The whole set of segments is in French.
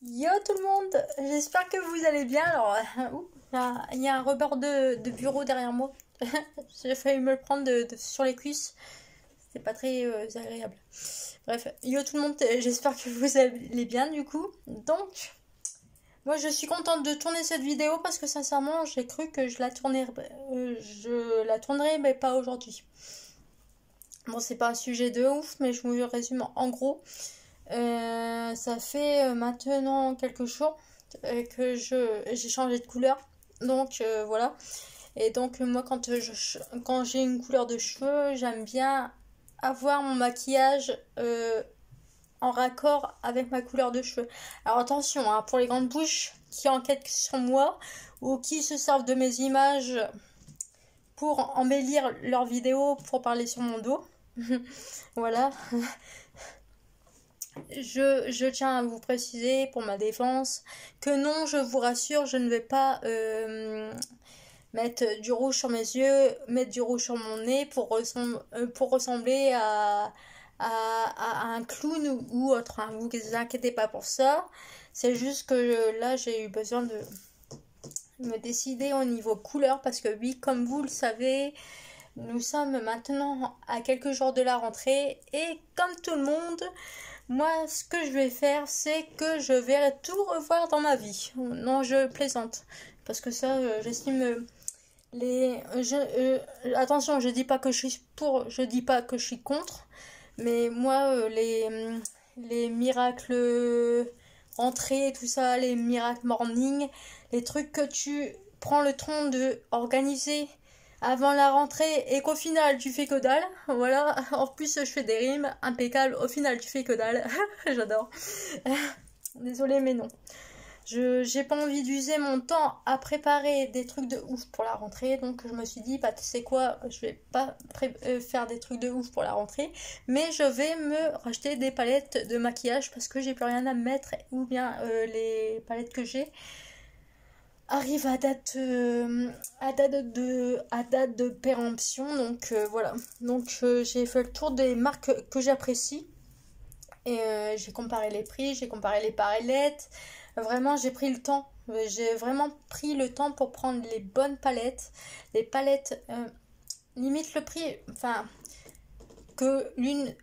Yo tout le monde, j'espère que vous allez bien. Alors, il y a un rebord de bureau derrière moi. J'ai failli me le prendre sur les cuisses. C'était pas très agréable. Bref, yo tout le monde, j'espère que vous allez bien du coup. Donc, moi je suis contente de tourner cette vidéo parce que sincèrement, j'ai cru que je la tournerai, mais pas aujourd'hui. Bon, c'est pas un sujet de ouf, mais je vous le résume en gros. Ça fait maintenant quelques jours que j'ai changé de couleur. Donc voilà. Et donc moi quand j'ai une couleur de cheveux, j'aime bien avoir mon maquillage en raccord avec ma couleur de cheveux. Alors attention, hein, pour les grandes bouches qui enquêtent sur moi ou qui se servent de mes images pour embellir leurs vidéos pour parler sur mon dos. Voilà. Je tiens à vous préciser pour ma défense que non, je vous rassure, je ne vais pas mettre du rouge sur mes yeux, mettre du rouge sur mon nez pour ressembler à un clown ou autre. Hein. Vous inquiétez pas pour ça. C'est juste que là, j'ai eu besoin de me décider au niveau couleur parce que oui, comme vous le savez, nous sommes maintenant à quelques jours de la rentrée et comme tout le monde, moi, ce que je vais faire, c'est que je vais tout revoir dans ma vie. Non, je plaisante. Parce que ça, j'estime attention, je dis pas que je suis pour, je dis pas que je suis contre. Mais moi, les miracles rentrées, tout ça, les miracles morning, les trucs que tu prends le temps de organiser avant la rentrée et qu'au final tu fais que dalle, voilà. En plus je fais des rimes impeccables, au final tu fais que dalle. J'adore. Désolée mais non. J'ai pas envie d'user mon temps à préparer des trucs de ouf pour la rentrée, donc je me suis dit bah tu sais quoi, je vais pas faire des trucs de ouf pour la rentrée, mais je vais me racheter des palettes de maquillage parce que j'ai plus rien à mettre ou bien les palettes que j'ai arrive à date de péremption, donc voilà. Donc j'ai fait le tour des marques que j'apprécie et j'ai comparé les prix, j'ai comparé les palettes. Vraiment, j'ai pris le temps. J'ai vraiment pris le temps pour prendre les bonnes palettes. Les palettes, limite le prix, enfin, que l'une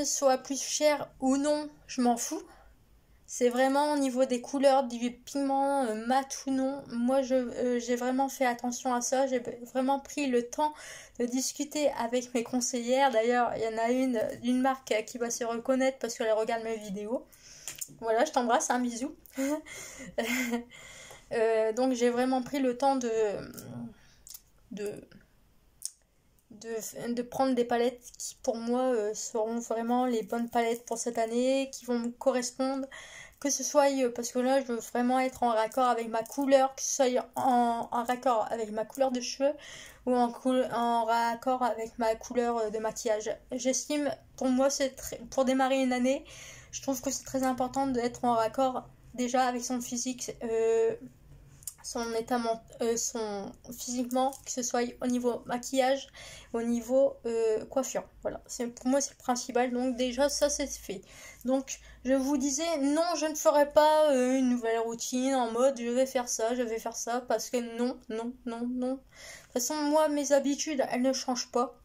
soit plus chère ou non, je m'en fous. C'est vraiment au niveau des couleurs, du pigment mat ou non. Moi, j'ai vraiment fait attention à ça. J'ai vraiment pris le temps de discuter avec mes conseillères. D'ailleurs, il y en a d'une marque qui va se reconnaître parce qu'elle regarde mes vidéos. Voilà, je t'embrasse, un bisou. Donc, j'ai vraiment pris le temps de, de prendre des palettes qui, pour moi, seront vraiment les bonnes palettes pour cette année, qui vont me correspondre. Que ce soit parce que là je veux vraiment être en raccord avec ma couleur, que ce soit en raccord avec ma couleur de cheveux ou en raccord avec ma couleur de maquillage. J'estime, pour moi, pour démarrer une année, je trouve que c'est très important d'être en raccord déjà avec son physique, son état physiquement, que ce soit au niveau maquillage, au niveau coiffure. Voilà, pour moi c'est le principal, donc déjà ça c'est fait. Donc je vous disais, non, je ne ferai pas une nouvelle routine en mode je vais faire ça, parce que non. De toute façon, moi, mes habitudes, elles ne changent pas.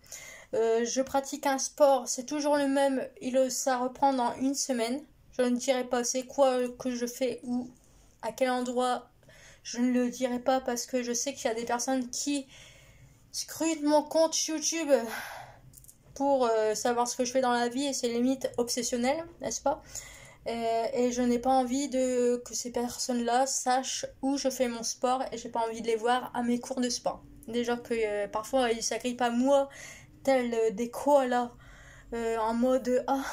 Je pratique un sport, c'est toujours le même, ça reprend dans une semaine. Je ne dirai pas c'est quoi que je fais ou à quel endroit. Je ne le dirai pas parce que je sais qu'il y a des personnes qui scrutent mon compte YouTube pour savoir ce que je fais dans la vie et c'est limite obsessionnel, n'est-ce pas? Et je n'ai pas envie que ces personnes-là sachent où je fais mon sport et j'ai pas envie de les voir à mes cours de sport. Déjà que parfois ils s'agrippent à moi, tels des koalas, en mode ah,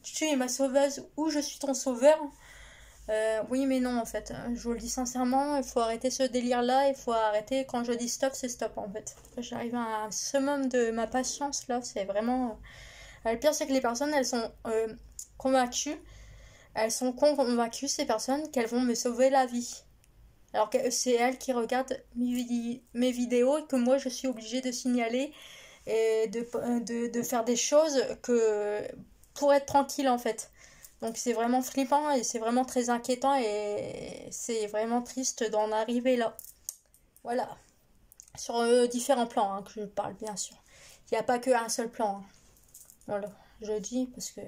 tu es ma sauveuse ou je suis ton sauveur. Oui mais non en fait, je vous le dis sincèrement, il faut arrêter ce délire là, il faut arrêter, quand je dis stop c'est stop en fait. J'arrive à un summum de ma patience là, c'est vraiment... Le pire c'est que les personnes elles sont convaincues, ces personnes qu'elles vont me sauver la vie. Alors que c'est elles qui regardent mes vidéos et que moi je suis obligée de signaler et de faire des choses pour être tranquille en fait. Donc c'est vraiment flippant et c'est vraiment très inquiétant et c'est vraiment triste d'en arriver là. Voilà. Sur différents plans hein, que je parle bien sûr. Il n'y a pas qu'un seul plan. Hein. Voilà, je dis parce que...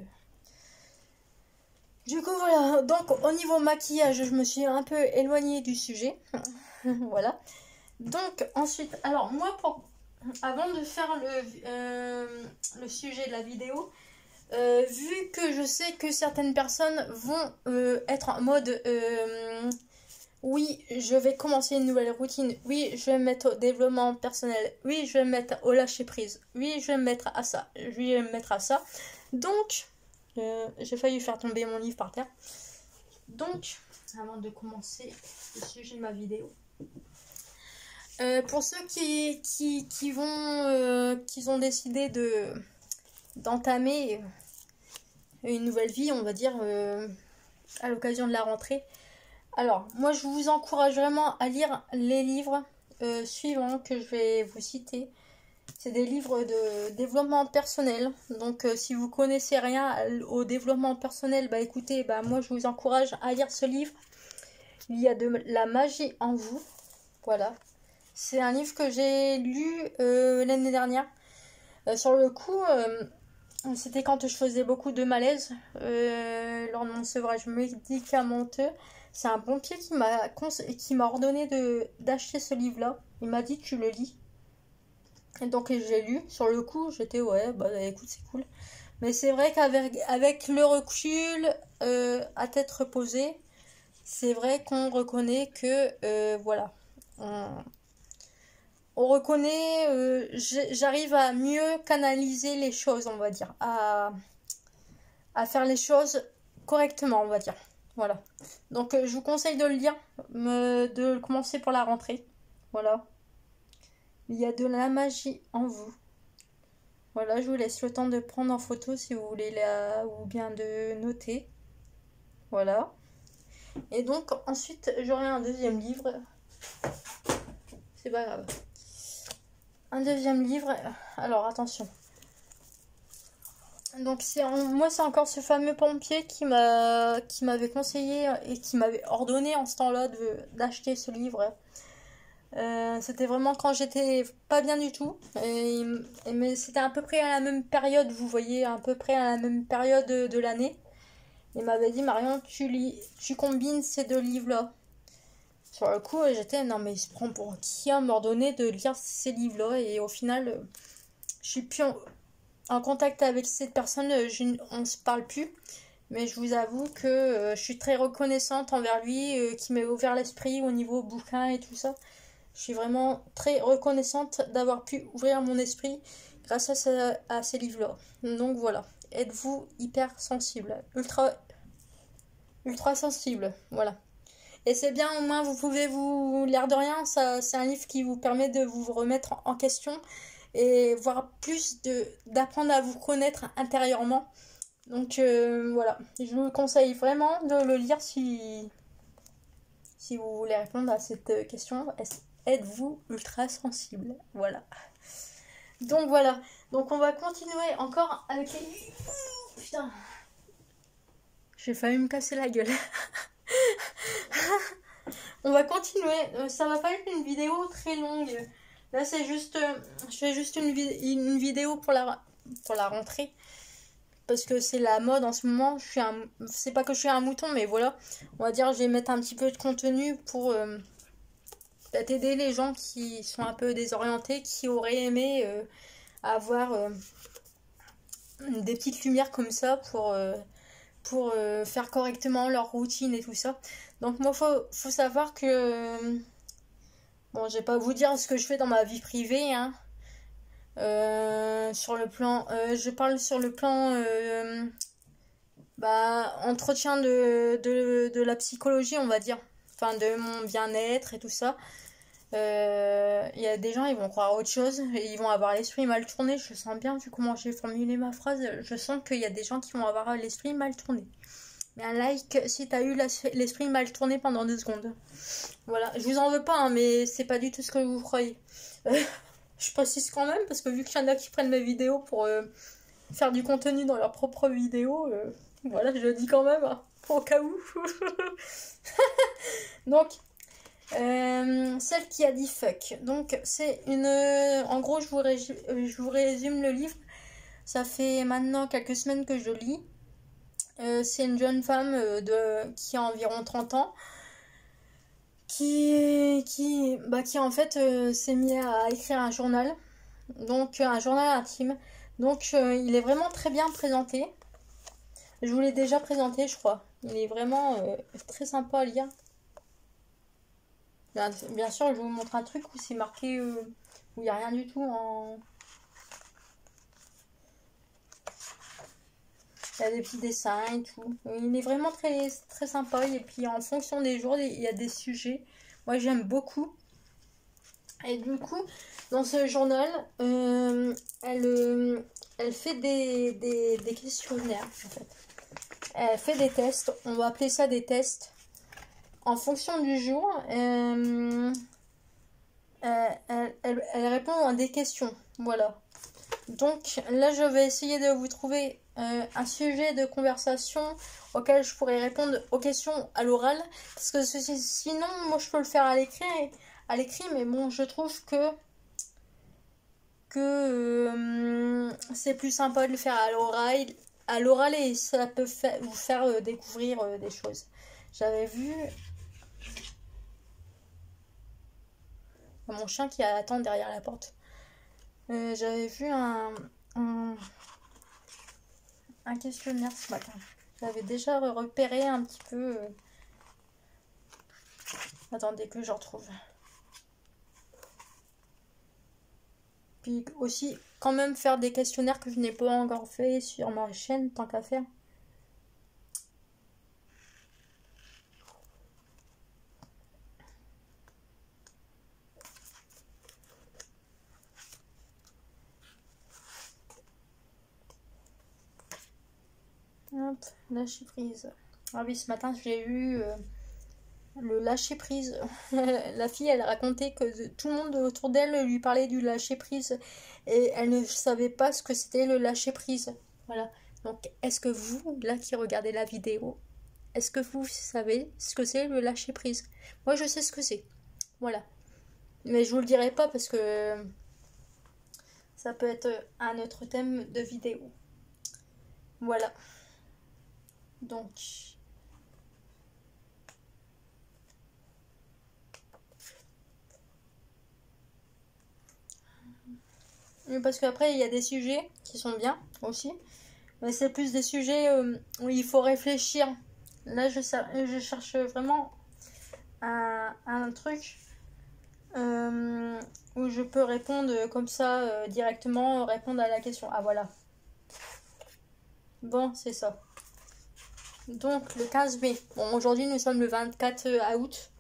Du coup voilà, donc au niveau maquillage, je me suis un peu éloignée du sujet. Voilà. Donc ensuite, alors moi avant de faire le sujet de la vidéo, vu que je sais que certaines personnes vont être en mode oui, je vais commencer une nouvelle routine, oui, je vais me mettre au développement personnel, oui, je vais me mettre au lâcher prise, oui, je vais me mettre à ça, oui, je vais me mettre à ça. Donc, j'ai failli faire tomber mon livre par terre. Donc, avant de commencer le sujet de ma vidéo, pour ceux qui ont décidé d'entamer une nouvelle vie, on va dire, à l'occasion de la rentrée. Alors, moi, je vous encourage vraiment à lire les livres suivants que je vais vous citer. C'est des livres de développement personnel. Donc, si vous connaissez rien au développement personnel, bah écoutez, bah moi, je vous encourage à lire ce livre. Il y a de la magie en vous. Voilà. C'est un livre que j'ai lu l'année dernière. Sur le coup, c'était quand je faisais beaucoup de malaise lors de mon sevrage médicamenteux. C'est un pompier qui m'a ordonné d'acheter ce livre-là. Il m'a dit tu le lis. Et donc j'ai lu. Sur le coup, j'étais ouais, bah écoute, c'est cool. Mais c'est vrai qu'avec le recul, à tête reposée, c'est vrai qu'on reconnaît que voilà. On reconnaît, j'arrive à mieux canaliser les choses, on va dire, à faire les choses correctement, on va dire. Voilà. Donc, je vous conseille de le lire, de commencer pour la rentrée. Voilà. Il y a de la magie en vous. Voilà, je vous laisse le temps de prendre en photo si vous voulez ou bien de noter. Voilà. Et donc, ensuite, j'aurai un deuxième livre. C'est pas grave. Un deuxième livre. Alors, attention. Donc moi c'est encore ce fameux pompier qui m'avait conseillé et qui m'avait ordonné en ce temps-là d'acheter ce livre. C'était vraiment quand j'étais pas bien du tout. Mais c'était à peu près à la même période, vous voyez, à peu près à la même période de l'année. Il m'avait dit Marion, tu combines ces deux livres-là. Sur le coup, j'étais non mais il se prend pour qui a m'ordonné de lire ces livres-là et au final, je suis plus en contact avec cette personne, on ne se parle plus. Mais je vous avoue que je suis très reconnaissante envers lui, qui m'a ouvert l'esprit au niveau bouquin et tout ça. Je suis vraiment très reconnaissante d'avoir pu ouvrir mon esprit grâce à ces livres-là. Donc voilà, êtes-vous hyper sensible, ultra sensible, voilà. Et c'est bien, au moins vous pouvez l'air de rien, c'est un livre qui vous permet de vous remettre en question et voir plus d'apprendre à vous connaître intérieurement. Donc voilà, je vous conseille vraiment de le lire si vous voulez répondre à cette question. Êtes-vous ultra sensible? Voilà. Donc voilà, donc on va continuer encore avec les... Putain, j'ai failli me casser la gueule. On va continuer, ça va pas être une vidéo très longue. Là c'est juste, je fais juste une vidéo pour la rentrée. Parce que c'est la mode en ce moment. C'est pas que je suis un mouton, mais voilà. On va dire je vais mettre un petit peu de contenu pour peut-être aider les gens qui sont un peu désorientés, qui auraient aimé avoir des petites lumières comme ça pour faire correctement leur routine et tout ça. Donc moi, faut savoir que... bon, je vais pas vous dire ce que je fais dans ma vie privée, hein. Sur le plan... je parle sur le plan... entretien de la psychologie, on va dire. Enfin, de mon bien-être et tout ça. Il y a des gens, ils vont croire autre chose. Et ils vont avoir l'esprit mal tourné. Je sens bien, vu comment j'ai formulé ma phrase, je sens qu'il y a des gens qui vont avoir l'esprit mal tourné. Mais un like si t'as eu l'esprit mal tourné pendant 2 secondes. Voilà, je vous en veux pas, hein, mais c'est pas du tout ce que vous croyez. Je précise quand même, parce que vu qu'il y en a qui prennent mes vidéos pour faire du contenu dans leurs propres vidéos, Voilà, je le dis quand même, hein, au cas où. Donc, celle qui a dit fuck. Donc, c'est une... En gros, je vous résume le livre. Ça fait maintenant quelques semaines que je lis. C'est une jeune femme qui a environ 30 ans. Qui en fait s'est mis à écrire un journal. Donc, un journal intime. Donc, il est vraiment très bien présenté. Je vous l'ai déjà présenté, je crois. Il est vraiment très sympa à lire. Bien sûr, je vais vous montrer un truc où c'est marqué, où il n'y a rien du tout en... Il y a des petits dessins et tout. Il est vraiment très, très sympa. Et puis, en fonction des jours, il y a des sujets. Moi, j'aime beaucoup. Et du coup, dans ce journal, elle fait des questionnaires, en fait. Elle fait des tests. On va appeler ça des tests. En fonction du jour, elle répond à des questions. Voilà. Donc là, je vais essayer de vous trouver un sujet de conversation auquel je pourrais répondre aux questions à l'oral. Parce que sinon, moi, je peux le faire à l'écrit, mais bon, je trouve que c'est plus sympa de le faire à l'oral et ça peut vous faire découvrir des choses. J'avais vu mon chien qui attend derrière la porte. J'avais vu un questionnaire ce matin. J'avais déjà repéré un petit peu. Attendez que je retrouve. Puis aussi, quand même faire des questionnaires que je n'ai pas encore fait sur ma chaîne, tant qu'à faire. Hop, lâcher prise. Ah oui, ce matin, j'ai eu le lâcher prise. La fille, elle racontait que tout le monde autour d'elle lui parlait du lâcher prise. Et elle ne savait pas ce que c'était le lâcher prise. Voilà. Donc, est-ce que vous, là qui regardez la vidéo, est-ce que vous savez ce que c'est le lâcher prise? Moi, je sais ce que c'est. Voilà. Mais je vous le dirai pas parce que ça peut être un autre thème de vidéo. Voilà. Donc, parce qu'après il y a des sujets qui sont bien aussi, mais c'est plus des sujets où il faut réfléchir. Là, je cherche vraiment un truc où je peux répondre comme ça directement, répondre à la question. Ah voilà. Bon, c'est ça. Donc, le 15 mai. Bon, aujourd'hui, nous sommes le 24 août.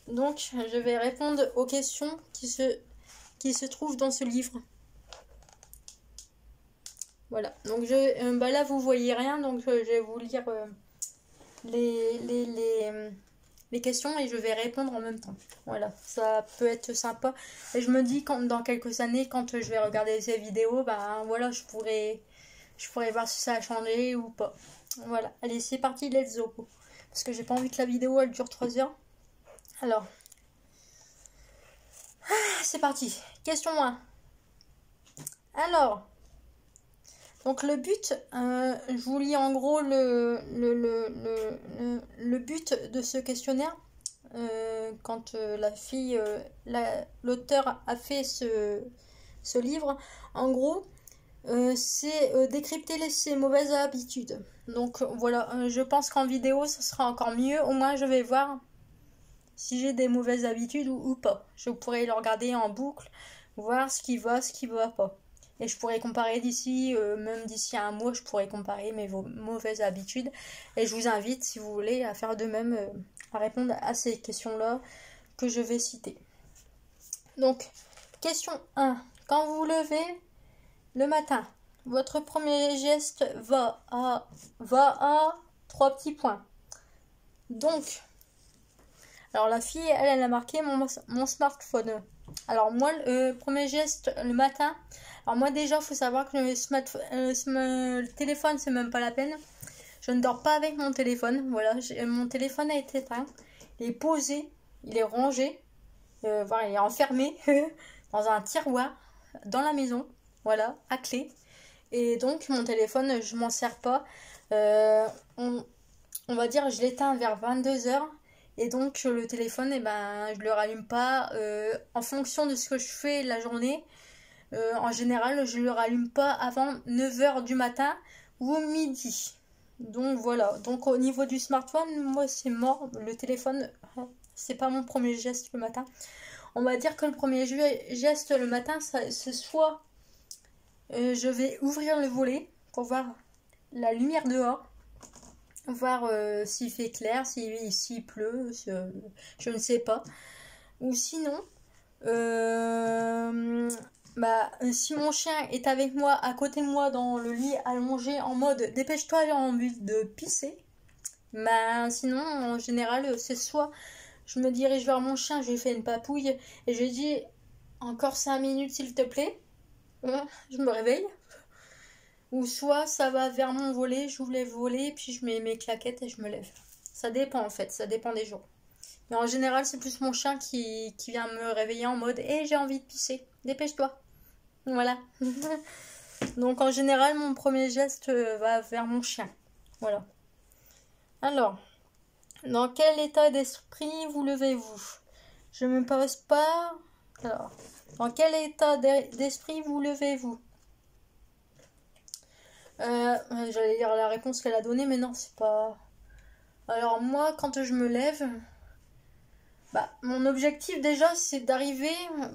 Donc, je vais répondre aux questions qui se trouvent dans ce livre. Voilà. Donc, là, vous voyez rien. Donc, je vais vous lire les questions et je vais répondre en même temps. Voilà. Ça peut être sympa. Et je me dis, dans quelques années, quand je vais regarder ces vidéos, ben voilà, je pourrais voir si ça a changé ou pas. Voilà, allez, c'est parti, let's go. Parce que j'ai pas envie que la vidéo elle dure 3 heures. Alors, c'est parti. Question 1. Alors, donc le but, je vous lis en gros le but de ce questionnaire. Quand la fille, l'auteur a fait ce livre, en gros, c'est décrypter ses mauvaises habitudes. Donc voilà, je pense qu'en vidéo ça sera encore mieux. Au moins je vais voir si j'ai des mauvaises habitudes ou pas. Je pourrais le regarder en boucle, voir ce qui va pas. Et je pourrais comparer même d'ici à un mois, je pourrais comparer mes mauvaises habitudes. Et je vous invite, si vous voulez, à faire de même, à répondre à ces questions-là que je vais citer. Donc, question 1. Quand vous vous levez le matin, votre premier geste va à 3 petits points. Donc, alors la fille, elle a marqué mon smartphone. Alors moi, le premier geste le matin, alors moi déjà, il faut savoir que le téléphone, c'est même pas la peine. Je ne dors pas avec mon téléphone. Voilà, mon téléphone a été éteint. Il est posé, il est rangé. Voilà, il est enfermé dans un tiroir dans la maison. Voilà, à clé. Et donc, mon téléphone, je m'en sers pas. On va dire, je l'éteins vers 22h. Et donc, le téléphone, eh ben, je le rallume pas en fonction de ce que je fais la journée. En général, je le rallume pas avant 9h du matin ou midi. Donc, voilà. Donc, au niveau du smartphone, moi, c'est mort. Le téléphone, c'est pas mon premier geste le matin. On va dire que le premier geste le matin, c'est soit je vais ouvrir le volet pour voir la lumière dehors. Voir s'il fait clair, s'il pleut, je ne sais pas. Ou sinon, si mon chien est avec moi, à côté de moi, dans le lit, allongé, en mode dépêche-toi, j'ai envie de pisser. Sinon, en général, c'est soit je me dirige vers mon chien, je lui fais une papouille et je lui dis encore 5 minutes s'il te plaît. Je me réveille. Ou soit ça va vers mon volet, j'ouvre les volets, puis je mets mes claquettes et je me lève. Ça dépend en fait, ça dépend des jours. Mais en général, c'est plus mon chien qui vient me réveiller en mode hey, j'ai envie de pisser, dépêche-toi. Voilà. Donc en général, mon premier geste va vers mon chien. Voilà. Alors, dans quel état d'esprit vous levez-vous? Je me pose pas. Alors, dans quel état d'esprit vous levez-vous? J'allais dire la réponse qu'elle a donnée, mais non, c'est pas... Alors moi, quand je me lève, mon objectif déjà, c'est d'arriver,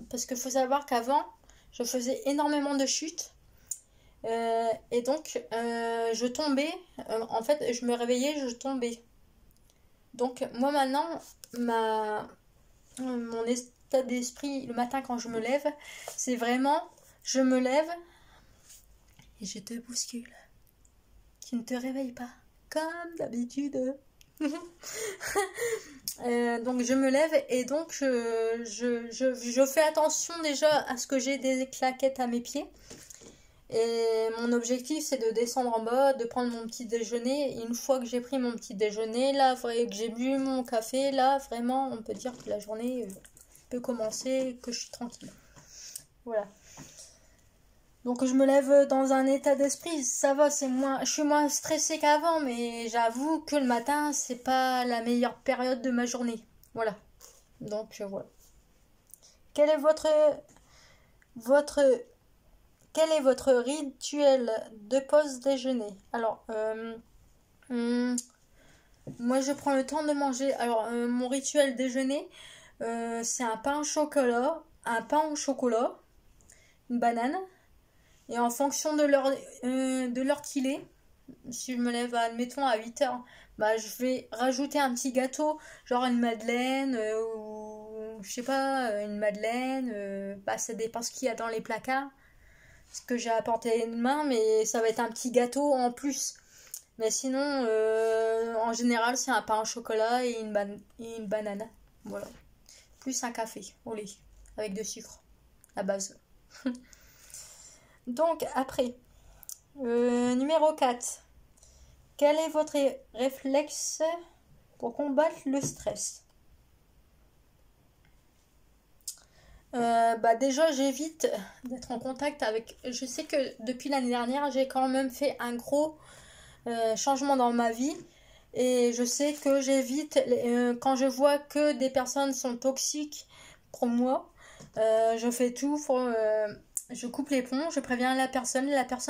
parce qu'il faut savoir qu'avant, je faisais énormément de chutes, et donc je tombais, en fait, je me réveillais, je tombais. Donc moi maintenant, mon état d'esprit le matin quand je me lève, c'est vraiment, je me lève, et je te bouscule. Tu ne te réveilles pas, comme d'habitude. Donc je me lève et donc je fais attention déjà à ce que j'ai des claquettes à mes pieds. Et mon objectif c'est de descendre en bas, de prendre mon petit déjeuner. Et une fois que j'ai pris mon petit déjeuner, là, que j'ai bu mon café, là, vraiment, on peut dire que la journée peut commencer, que je suis tranquille. Voilà. Donc je me lève dans un état d'esprit, ça va, je suis moins stressée qu'avant, mais j'avoue que le matin, c'est pas la meilleure période de ma journée. Voilà. Donc voilà. Quel est votre rituel de pause déjeuner? Alors, moi je prends le temps de manger. Alors, mon rituel déjeuner, c'est un pain au chocolat, une banane. Et en fonction de l'heure qu'il est, si je me lève, admettons, à 8h, je vais rajouter un petit gâteau, genre une madeleine, ou je sais pas, une madeleine, ça dépend ce qu'il y a dans les placards, ce que j'ai apporté de main, mais ça va être un petit gâteau en plus. Mais sinon, en général, c'est un pain au chocolat et une banane. Voilà. Plus un café au lait, avec de sucre, à base. Donc, après, numéro 4. Quel est votre réflexe pour combattre le stress? Déjà, j'évite d'être en contact avec... Je sais que depuis l'année dernière, j'ai quand même fait un gros changement dans ma vie. Et je sais que j'évite, quand je vois que des personnes sont toxiques pour moi, je fais tout pour... je coupe les ponts, je préviens la personne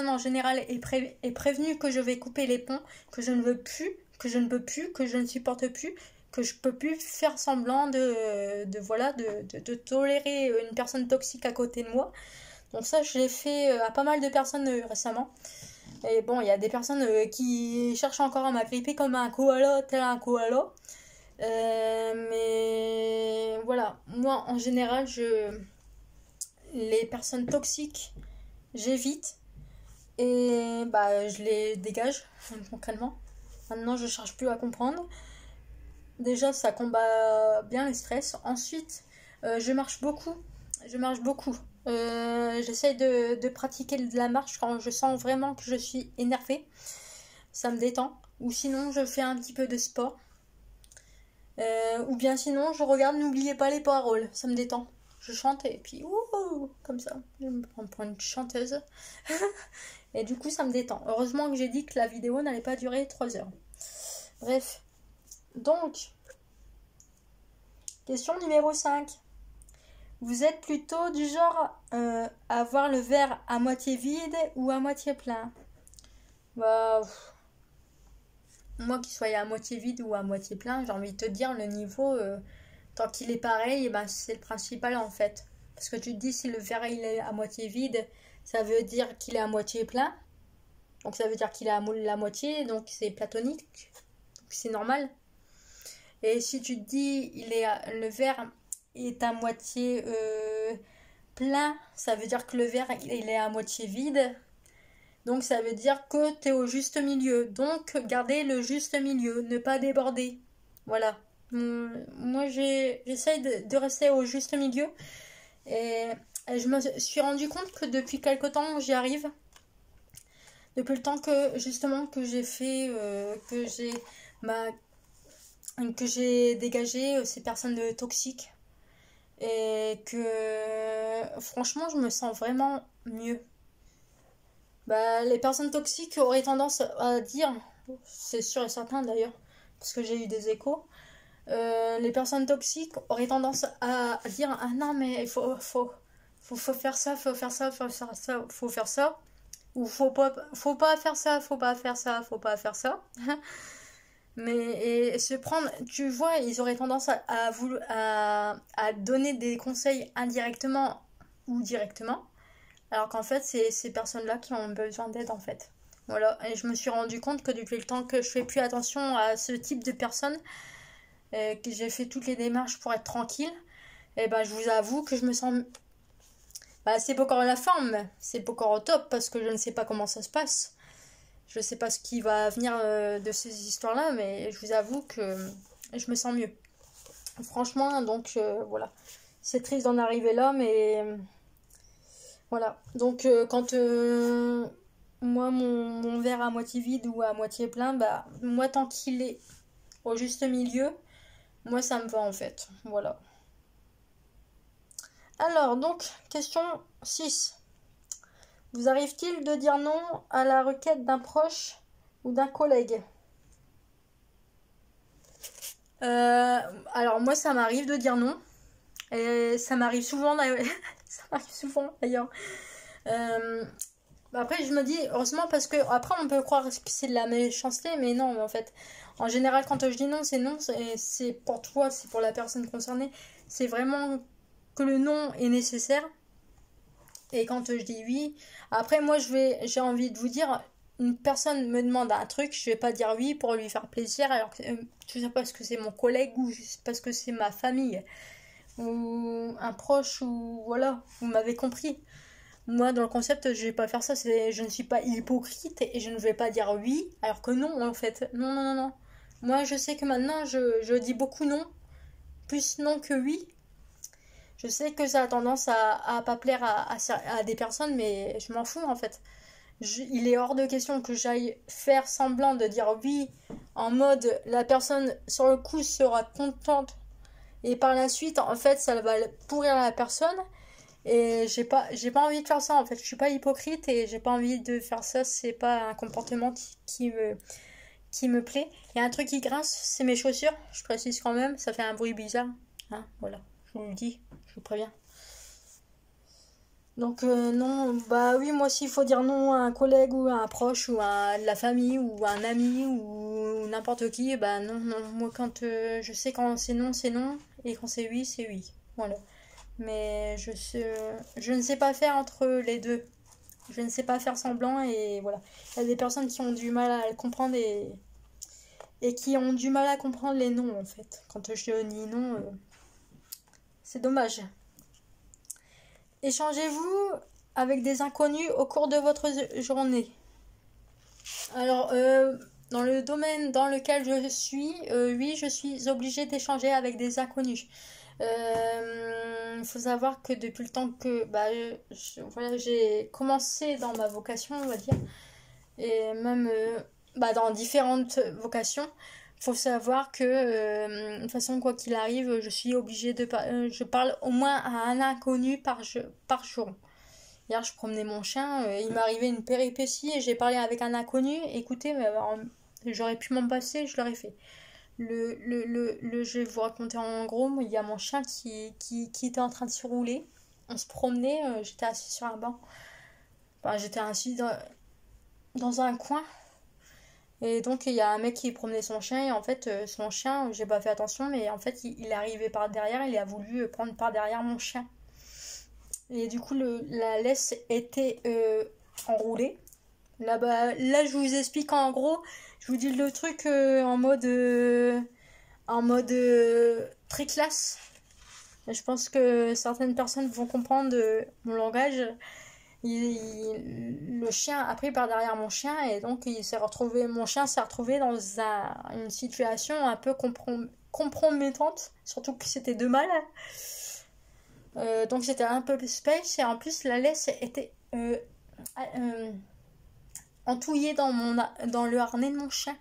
en général est prévenue que je vais couper les ponts, que je ne veux plus, que je ne peux plus, que je ne supporte plus, que je peux plus faire semblant de tolérer une personne toxique à côté de moi. Donc ça, je l'ai fait à pas mal de personnes récemment. Et bon, il y a des personnes qui cherchent encore à m'agripper comme un koala, tel un koala. Mais voilà, moi en général, les personnes toxiques, j'évite et je les dégage concrètement. Maintenant, je cherche plus à comprendre. Déjà, ça combat bien le stress. Ensuite, je marche beaucoup. J'essaye de pratiquer de la marche quand je sens vraiment que je suis énervée. Ça me détend. ou sinon je fais un petit peu de sport. Ou bien sinon je regarde N'oubliez pas les paroles, ça me détend. Je chante et puis ouh, comme ça, je me prends pour une chanteuse. Et du coup ça me détend. Heureusement que j'ai dit que la vidéo n'allait pas durer 3 heures. Bref, donc, question numéro 5. Vous êtes plutôt du genre à voir le verre à moitié vide ou à moitié plein? Bah, moi qu'il soit à moitié vide ou à moitié plein, j'ai envie de te dire, le niveau, tant qu'il est pareil, eh ben, c'est le principal en fait. Parce que tu te dis, si le verre il est à moitié vide, ça veut dire qu'il est à moitié plein. Donc ça veut dire qu'il est à la moitié, donc c'est platonique. Donc c'est normal. Et si tu te dis, le verre est à moitié plein, ça veut dire que le verre il est à moitié vide. Donc ça veut dire que tu es au juste milieu. Donc gardez le juste milieu, ne pas déborder. Voilà. Moi j'essaye de rester au juste milieu. Et je me suis rendu compte que depuis quelque temps j'y arrive. Depuis le temps que justement que j'ai fait, que j'ai dégagé ces personnes toxiques. Et que franchement je me sens vraiment mieux. Bah, les personnes toxiques auraient tendance à dire, c'est sûr et certain d'ailleurs, parce que j'ai eu des échos, les personnes toxiques auraient tendance à dire ah non mais faut faire ça, faut faire ça, faut faire ça, ou faut pas faire ça, faut pas faire ça, faut pas faire ça. Mais et se prendre, tu vois, ils auraient tendance à donner des conseils indirectement ou directement. Alors qu'en fait, c'est ces personnes-là qui ont besoin d'aide, en fait. Voilà, et je me suis rendu compte que depuis le temps que je fais plus attention à ce type de personnes, que j'ai fait toutes les démarches pour être tranquille, et ben je vous avoue que je me sens... Bah, c'est pas encore la forme, c'est pas encore au top, parce que je ne sais pas comment ça se passe. Je sais pas ce qui va venir de ces histoires-là, mais je vous avoue que je me sens mieux. Franchement, donc voilà. C'est triste d'en arriver là, mais... Voilà, donc quand moi mon verre à moitié vide ou à moitié plein, bah moi tant qu'il est au juste milieu, moi ça me va en fait. Voilà. Alors donc, question 6. Vous arrive-t-il de dire non à la requête d'un proche ou d'un collègue? Alors moi ça m'arrive de dire non. Et ça m'arrive souvent d'ailleurs. Ça m'arrive souvent d'ailleurs. Après, je me dis, heureusement, parce que après, on peut croire que c'est de la méchanceté, mais non, en fait. En général, quand je dis non, c'est pour toi, c'est pour la personne concernée. C'est vraiment que le non est nécessaire. Et quand je dis oui, après, moi, j'ai envie de vous dire, une personne me demande un truc, je vais pas dire oui pour lui faire plaisir, alors que tout ça parce que c'est mon collègue ou juste parce que c'est ma famille ou un proche ou voilà, vous m'avez compris. Moi, dans le concept, je vais pas faire ça. Je ne suis pas hypocrite et je ne vais pas dire oui, alors que non, en fait. Non, non, non, non. Moi, je sais que maintenant, je dis beaucoup non, plus non que oui. Je sais que ça a tendance à pas plaire à des personnes, mais je m'en fous, en fait. Il est hors de question que j'aille faire semblant de dire oui, en mode la personne sur le coup sera contente, et par la suite, en fait, ça va pourrir la personne. Et j'ai pas envie de faire ça en fait. Je suis pas hypocrite et j'ai pas envie de faire ça. C'est pas un comportement qui me plaît. Il y a un truc qui grince, c'est mes chaussures. Je précise quand même, ça fait un bruit bizarre. Hein, voilà, je vous le dis, je vous préviens. Donc non, bah oui, moi aussi il faut dire non à un collègue ou à un proche ou à de la famille ou à un ami ou n'importe qui. Bah non, non, moi quand je sais quand c'est non et quand c'est oui. Voilà. Mais je ne sais pas faire entre les deux. Je ne sais pas faire semblant et voilà. Il y a des personnes qui ont du mal à le comprendre et qui ont du mal à comprendre les noms en fait. Quand je dis non, c'est dommage. Échangez-vous avec des inconnus au cours de votre journée? Alors, dans le domaine dans lequel je suis, oui, je suis obligée d'échanger avec des inconnus. Il faut savoir que depuis le temps que bah, voilà, j'ai commencé dans ma vocation, on va dire, et même dans différentes vocations. Faut savoir que, de toute façon, quoi qu'il arrive, je suis obligée je parle au moins à un inconnu par jour. Hier, je promenais mon chien, il m'est arrivé une péripétie et j'ai parlé avec un inconnu. Écoutez, mais j'aurais pu m'en passer, je l'aurais fait. Je vais vous raconter en gros, il y a mon chien qui était en train de se rouler. On se promenait, j'étais assise sur un banc. Enfin, j'étais assise dans un coin. Et donc, il y a un mec qui promenait son chien. Et en fait, son chien, j'ai pas fait attention, mais en fait, il est arrivé par derrière. Il a voulu prendre par derrière mon chien. Et du coup, la laisse était enroulée. Là, je vous explique en gros. Je vous dis le truc en mode très classe. Je pense que certaines personnes vont comprendre mon langage. Le chien a pris par derrière mon chien et donc mon chien s'est retrouvé dans une situation un peu compromettante, surtout que c'était deux mâles. Donc c'était un peu space et en plus la laisse était entouillée dans le harnais de mon chien.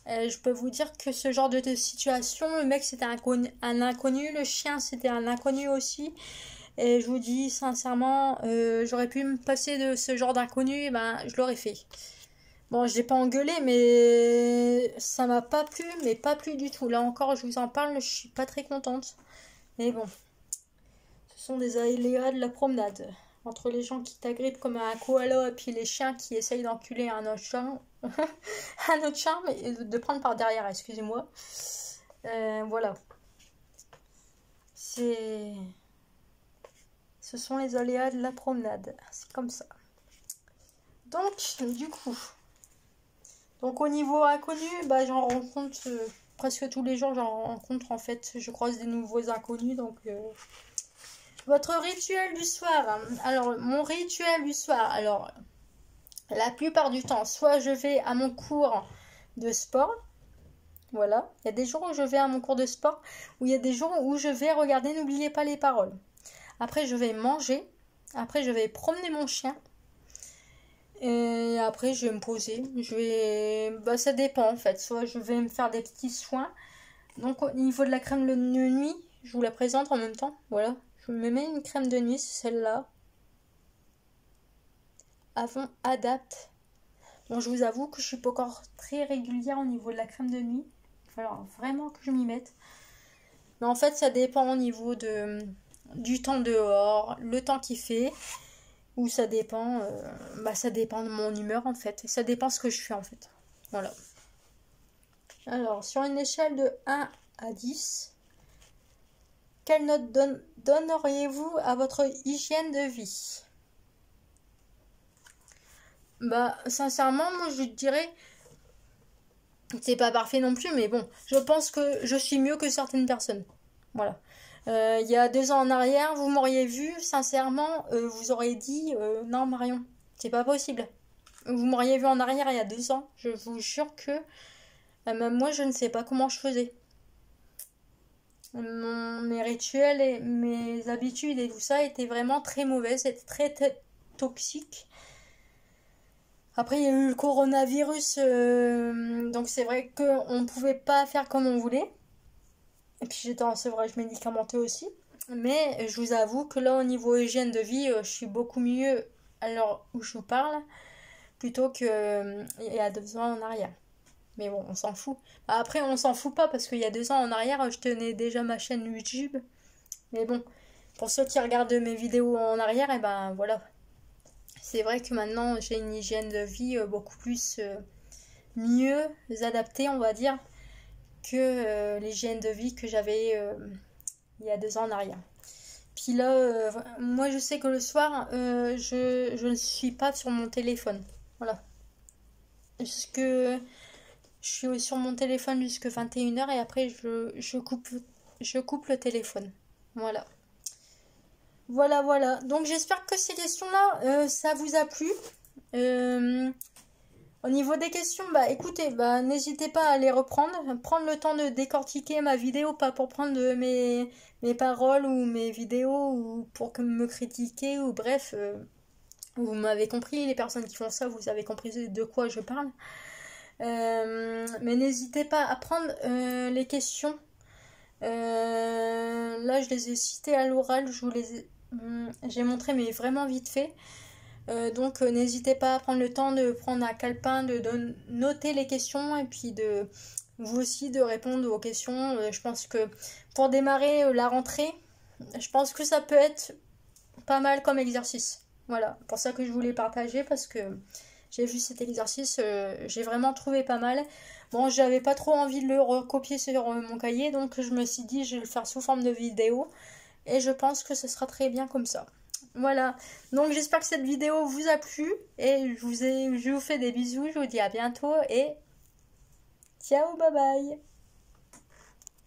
Je peux vous dire que ce genre de situation, le mec c'était un inconnu, le chien c'était un inconnu aussi. Et je vous dis sincèrement, j'aurais pu me passer de ce genre d'inconnu, je l'aurais fait. Bon, je l'ai pas engueulé, mais ça m'a pas plu, mais pas plu du tout. Là encore, je vous en parle, je suis pas très contente. Mais bon, ce sont des aléas de la promenade. Entre les gens qui t'agrippent comme un koala et puis les chiens qui essayent d'enculer un autre chien, mais de prendre par derrière, excusez-moi. Voilà. Ce sont les aléas de la promenade. C'est comme ça. Donc, du coup. Donc, au niveau inconnu, j'en rencontre presque tous les jours. J'en rencontre, en fait. Je croise des nouveaux inconnus. Donc, votre rituel du soir. Alors, mon rituel du soir. Alors, la plupart du temps, soit je vais à mon cours de sport. Voilà. Il y a des jours où je vais à mon cours de sport. Ou il y a des jours où je vais regarder N'oubliez pas les paroles. Après, je vais manger. Après, je vais promener mon chien. Et après, je vais me poser. Ça dépend en fait. Soit je vais me faire des petits soins. Donc, au niveau de la crème de nuit, je vous la présente en même temps. Voilà. Je me mets une crème de nuit, c'est celle-là. Avon Adapt. Bon, je vous avoue que je suis pas encore très régulière au niveau de la crème de nuit. Il va falloir vraiment que je m'y mette. Mais en fait, ça dépend au niveau du temps dehors, le temps qu'il fait, ou ça dépend de mon humeur en fait, et ça dépend ce que je fais en fait. Voilà. Alors, sur une échelle de 1 à 10, quelle note donneriez-vous à votre hygiène de vie? Sincèrement, moi je dirais, c'est pas parfait non plus, mais bon, je pense que je suis mieux que certaines personnes. Voilà. Il y a 2 ans en arrière, vous m'auriez vu, sincèrement, vous auriez dit non Marion, c'est pas possible. Vous m'auriez vu en arrière il y a 2 ans, je vous jure que même moi je ne sais pas comment je faisais. Mes rituels et mes habitudes et tout ça étaient vraiment très mauvais, c'était très, très toxique. Après il y a eu le coronavirus, donc c'est vrai qu'on ne pouvait pas faire comme on voulait. Et puis j'étais en sevrage médicamenté aussi. Mais je vous avoue que là, au niveau hygiène de vie, je suis beaucoup mieux à l'heure où je vous parle, plutôt qu'il y a 2 ans en arrière. Mais bon, on s'en fout. Après, on s'en fout pas, parce qu'il y a 2 ans en arrière, je tenais déjà ma chaîne YouTube. Mais bon, pour ceux qui regardent mes vidéos en arrière, et voilà. C'est vrai que maintenant, j'ai une hygiène de vie beaucoup plus mieux adaptée, on va dire, que l'hygiène de vie que j'avais il y a 2 ans en arrière. Puis là, moi je sais que le soir, je ne suis pas sur mon téléphone. Voilà. Je suis sur mon téléphone jusqu'à 21h et après je coupe le téléphone. Voilà. Voilà. Donc j'espère que ces questions-là, ça vous a plu. Au niveau des questions, écoutez, n'hésitez pas à les reprendre. Prendre le temps de décortiquer ma vidéo, pas pour prendre mes paroles ou mes vidéos ou pour me critiquer ou bref. Vous m'avez compris, les personnes qui font ça, vous avez compris de quoi je parle. Mais n'hésitez pas à prendre les questions. Là, je les ai citées à l'oral, j'ai montré, mais vraiment vite fait. Donc, n'hésitez pas à prendre le temps de prendre un calepin, de noter les questions et puis de vous aussi de répondre aux questions. Je pense que pour démarrer la rentrée, je pense que ça peut être pas mal comme exercice. Voilà, pour ça que je voulais partager parce que j'ai vu cet exercice, j'ai vraiment trouvé pas mal. Bon, j'avais pas trop envie de le recopier sur mon cahier, donc je me suis dit je vais le faire sous forme de vidéo et je pense que ce sera très bien comme ça. Voilà, donc j'espère que cette vidéo vous a plu et je vous fais des bisous, je vous dis à bientôt et ciao, bye bye.